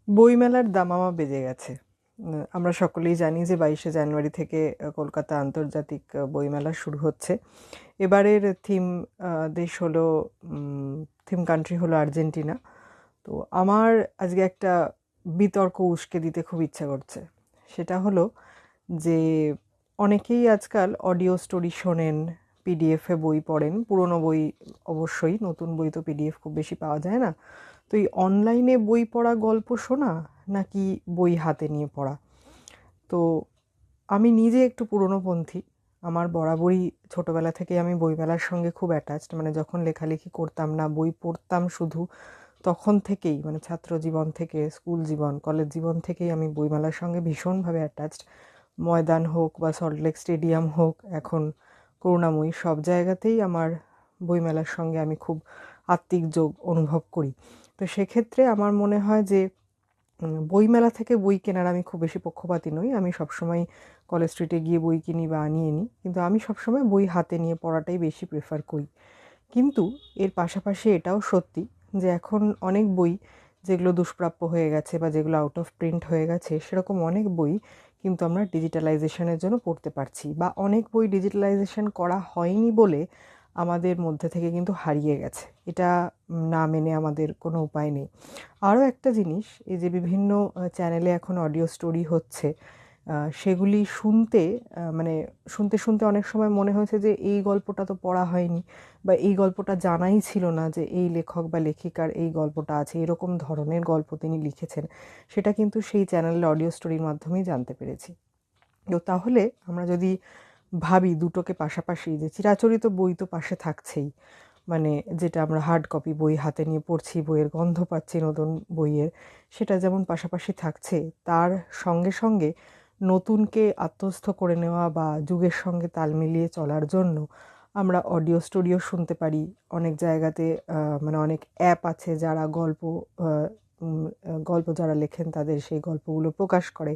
বইমেলার দামামা বেজে গেছে। আমরা সকলেই জানি যে 22শে জানুয়ারি থেকে কলকাতা আন্তর্জাতিক বইমেলা শুরু হচ্ছে। এবারের দেশ হলো থিম কান্ট্রি হলো আর্জেন্টিনা। তো আমার আজকে একটা বিতর্ক উস্কে দিতে খুব ইচ্ছা করছে। সেটা হলো যে অনেকেই আজকাল অডিও স্টোরি শোনেন, পিডিএফে বই পড়েন, পুরনো বই অবশ্যই, নতুন বই তো পিডিএফ খুব বেশি পাওয়া যায় না। তো এই অনলাইনে বই পড়া, গল্প শোনা নাকি বই হাতে নিয়ে পড়া? তো আমি নিজে একটু পুরনোপন্থী। আমার বরাবরই ছোটোবেলা থেকে আমি বইমেলার সঙ্গে খুব অ্যাটাচড। মানে যখন লেখালেখি করতাম না, বই পড়তাম শুধু, তখন থেকেই, মানে ছাত্র জীবন থেকে, স্কুল জীবন, কলেজ জীবন থেকেই আমি বইমেলার সঙ্গে ভীষণভাবে অ্যাটাচড। ময়দান হোক বা সল্টলেক স্টেডিয়াম হোক, এখন করুণাময়ী, সব জায়গাতেই আমার বইমেলার সঙ্গে আমি খুব আত্মিক যোগ অনুভব করি। তো সেক্ষেত্রে আমার মনে হয় যে বইমেলা থেকে বই কেনার আমি খুব বেশি পক্ষপাতী নই। আমি সবসময় কলেজ স্ট্রিটে গিয়ে বই কিনি বা আনিয়ে নিই, কিন্তু আমি সবসময় বই হাতে নিয়ে পড়াটাই বেশি প্রেফার করি। কিন্তু এর পাশাপাশি এটাও সত্যি যে এখন অনেক বই যেগুলো দুষ্প্রাপ্য হয়ে গেছে বা যেগুলো আউট অফ প্রিন্ট হয়ে গেছে, সেরকম অনেক বই কিন্তু আমরা ডিজিটালাইজেশনের জন্য পড়তে পারছি, বা অনেক বই ডিজিটালাইজেশন করা হয়নি বলে আমাদের মধ্যে থেকে কিন্তু হারিয়ে গেছে। এটা না মেনে আমাদের কোনো উপায় নেই। আরও একটা জিনিস, এই যে বিভিন্ন চ্যানেলে এখন অডিও স্টোরি হচ্ছে, সেগুলি শুনতে মানে শুনতে শুনতে অনেক সময় মনে হয়েছে যে এই গল্পটা তো পড়া হয়নি, বা এই গল্পটা জানাই ছিল না যে এই লেখক বা লেখিকার এই গল্পটা আছে, এরকম ধরনের গল্প তিনি লিখেছেন। সেটা কিন্তু সেই চ্যানেলের অডিও স্টোরির মাধ্যমেই জানতে পেরেছি। তো তাহলে আমরা যদি ভাবি দুটোকে পাশাপাশি, যে চিরাচরিত বই তো পাশে থাকছেই, মানে যেটা আমরা হার্ড কপি বই হাতে নিয়ে পড়ছি, বইয়ের গন্ধ পাচ্ছি নতুন বইয়ের, সেটা যেমন পাশাপাশি থাকছে, তার সঙ্গে সঙ্গে নতুনকে আত্মস্থ করে নেওয়া বা যুগের সঙ্গে তাল মিলিয়ে চলার জন্য আমরা অডিও স্টোরিও শুনতে পারি। অনেক জায়গাতে মানে অনেক অ্যাপ আছে যারা গল্প যারা লেখেন তাদের সেই গল্পগুলো প্রকাশ করে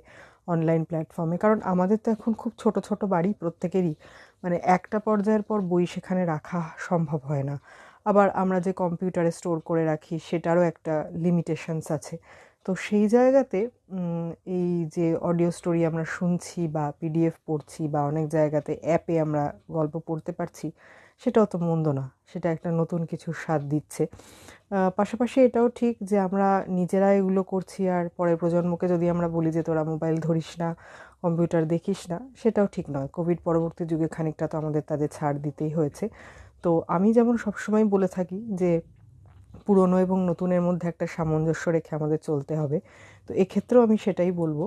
অনলাইন প্ল্যাটফর্মে। কারণ আমাদের তো এখন খুব ছোট ছোট বাড়ি প্রত্যেকেরই, মানে একটা পর্যায়ের পর বই সেখানে রাখা সম্ভব হয় না। আবার আমরা যে কম্পিউটারে স্টোর করে রাখি সেটারও একটা লিমিটেশনস আছে। তো সেই জায়গাতে এই যে অডিও স্টোরি আমরা শুনছি বা পিডিএফ পড়ছি বা অনেক জায়গাতে অ্যাপে আমরা গল্প পড়তে পারছি, সেটাও তো মন্দ না, সেটা একটা নতুন কিছুর স্বাদ দিচ্ছে। পাশাপাশি এটাও ঠিক যে আমরা নিজেরা এগুলো করছি, আর পরের প্রজন্মকে যদি আমরা বলি যে তোরা মোবাইল ধরিস না, কম্পিউটার দেখিস না, সেটাও ঠিক নয়। কোভিড পরবর্তী যুগে খানিকটা তো আমাদের তাদের ছাড় দিতেই হয়েছে। তো আমি যেমন সবসময় বলে থাকি যে পুরনো এবং নতুনের মধ্যে একটা সামঞ্জস্য রেখে আমাদের চলতে হবে, তো এক্ষেত্রেও আমি সেটাই বলবো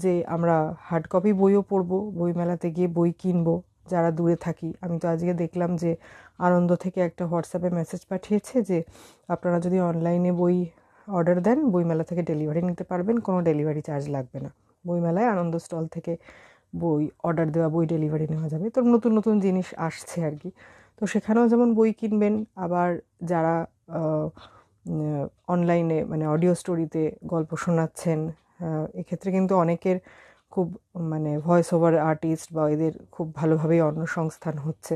যে আমরা হার্ড কপি বইও পড়বো, বইমেলাতে গিয়ে বই কিনবো। যারা দূরে থাকি, আমি তো আজকে দেখলাম যে আনন্দ থেকে একটা হোয়াটসঅ্যাপে মেসেজ পাঠিয়েছে যে আপনারা যদি অনলাইনে বই অর্ডার দেন, বইমেলা থেকে ডেলিভারি নিতে পারবেন, কোনো ডেলিভারি চার্জ লাগবে না। বইমেলায় আনন্দ স্টল থেকে বই অর্ডার দেওয়া, বই ডেলিভারি নেওয়া যাবে। তো নতুন নতুন জিনিস আসছে আর কি। তো সেখানেও যেমন বই কিনবেন, আবার যারা অনলাইনে মানে অডিও স্টোরিতে গল্প শোনাচ্ছেন, এক্ষেত্রে কিন্তু অনেকের খুব মানে ভয়েস ওভার আর্টিস্ট বা এদের খুব ভালোভাবেই অন্নসংস্থান হচ্ছে।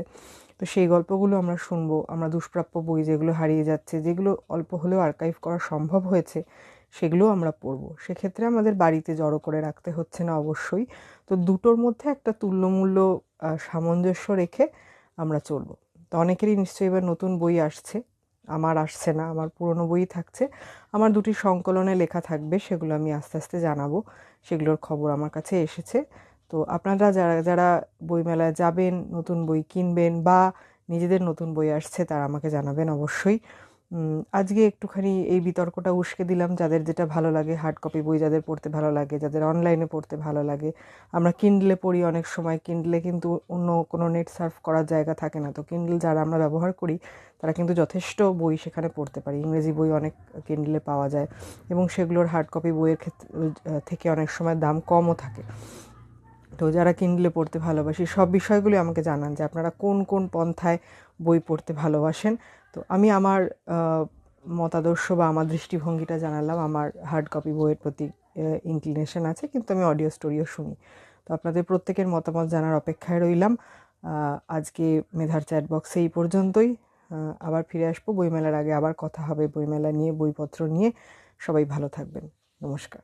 তো সেই গল্পগুলো আমরা শুনবো। আমরা দুষ্প্রাপ্য বই যেগুলো হারিয়ে যাচ্ছে, যেগুলো অল্প হলেও আর্কাইভ করা সম্ভব হয়েছে, সেগুলোও আমরা পড়বো। সেক্ষেত্রে আমাদের বাড়িতে জড়ো করে রাখতে হচ্ছে না অবশ্যই। তো দুটোর মধ্যে একটা তুল্যমূল্য সামঞ্জস্য রেখে আমরা চলবো। তো অনেকেরই নিশ্চয়ই এবার নতুন বই আসছে, আমার আসছে না, আমার পুরনো বই থাকছে। আমার দুটি সংকলনে লেখা থাকবে, সেগুলো আমি আস্তে আস্তে জানাবো। সেগুলোর খবর আমার কাছে এসেছে। তো আপনারা যারা যারা বইমেলায় যাবেন, নতুন বই কিনবেন বা নিজেদের নতুন বই আসছে, তারা আমাকে জানাবেন অবশ্যই। আজকে একটুখানি এই বিতর্কটা উস্কে দিলাম, যাদের যেটা ভালো লাগে, হার্ড কপি বই যাদের পড়তে ভালো লাগে, যাদের অনলাইনে পড়তে ভালো লাগে। আমরা কিন্ডলে পড়ি অনেক সময়, কিন্ডলে কিন্তু অন্য কোনো নেট সার্ফ করার জায়গা থাকে না। তো কিন্ডল যারা আমরা ব্যবহার করি, তারা কিন্তু যথেষ্ট বই সেখানে পড়তে পারি। ইংরেজি বই অনেক কিন্ডলে পাওয়া যায়, এবং সেগুলোর হার্ড কপি বইয়ের ক্ষেত্রে থেকে অনেক সময় দাম কমও থাকে। তো যারা কিন্ডলে পড়তে ভালোবাসি, সব বিষয়গুলি আমাকে জানান যে আপনারা কোন কোন পন্থায় বই পড়তে ভালোবাসেন। তো আমি আমার মতাদর্শ বা আমার দৃষ্টিভঙ্গিটা জানালাম। আমার হার্ড কপি বইয়ের প্রতি ইনক্লিনেশন আছে, কিন্তু আমি অডিও স্টোরিও শুনি। তো আপনাদের প্রত্যেকের মতামত জানার অপেক্ষায় রইলাম। আজকে মেধার চ্যাট বক্সে এই পর্যন্তই। আবার ফিরে আসবো বইমেলার আগে, আবার কথা হবে বইমেলা নিয়ে, বইপত্র নিয়ে। সবাই ভালো থাকবেন। নমস্কার।